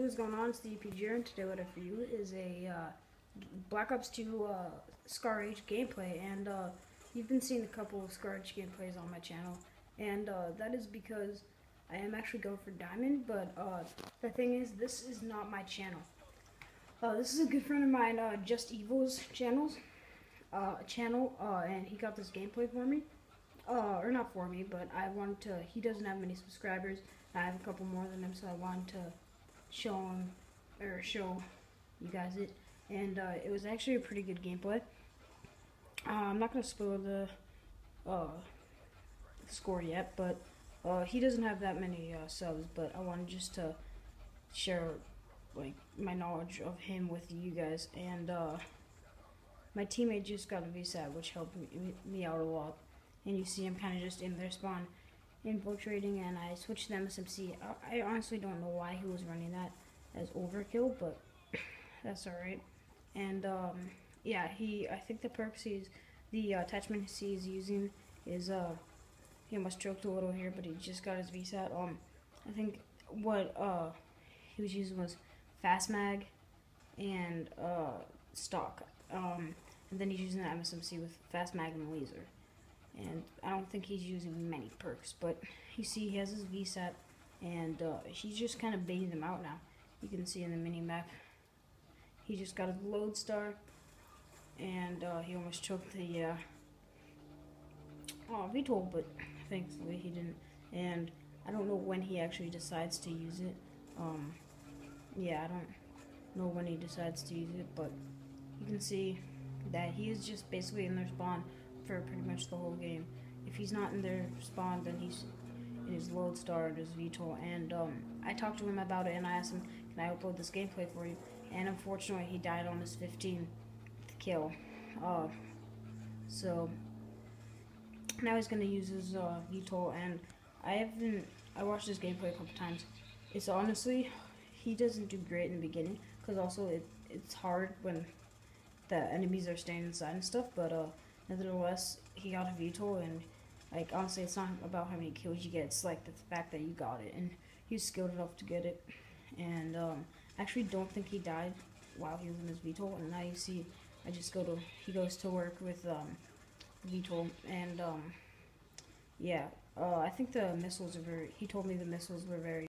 what's going on? It's the EPG, and today what I have for you is a Black Ops 2 Scar H gameplay, and you've been seeing a couple of Scar H gameplays on my channel, and that is because I am actually going for Diamond, but the thing is, this is not my channel. This is a good friend of mine, Just Evil's channel, and he got this gameplay for me. Or not for me, but I wanted to, he doesn't have many subscribers, I have a couple more than him, so I wanted to show him, or show you guys it, and it was actually a pretty good gameplay. I'm not going to spoil the score yet, but he doesn't have that many subs, but I wanted just to share like my knowledge of him with you guys, and my teammate just got a VSAT, which helped me out a lot. And you see I'm kind of just in their spawn infiltrating, and I switched to MSMC. I honestly don't know why he was running that as overkill, but that's alright. And yeah, I think the perks the attachment he's using is he almost choked a little here, but he just got his VSAT. I think what he was using was fast mag and stock, and then he's using the MSMC with fast mag and laser. And I don't think he's using many perks, but you see he has his VSAT, and he's just kind of baiting them out now. You can see in the mini-map, he just got a Lodestar, and he almost choked the VTOL, but thankfully he didn't. And I don't know when he actually decides to use it. Yeah, I don't know when he decides to use it, but you can see that he is just basically in their spawn for pretty much the whole game. If he's not in their spawn, then he's in his Lodestar and his VTOL. And I talked to him about it, and I asked him, can I upload this gameplay for you? And unfortunately, he died on his 15th kill. So now he's gonna use his VTOL, and I watched his gameplay a couple times. It's honestly, he doesn't do great in the beginning, because also it's hard when the enemies are staying inside and stuff, but nevertheless, he got a VTOL, and like honestly, it's not about how many kills you get, it's like the fact that you got it, and he's skilled enough to get it. And I actually don't think he died while he was in his VTOL, and now you see he goes to work with VTOL, and yeah, I think the missiles are he told me the missiles were very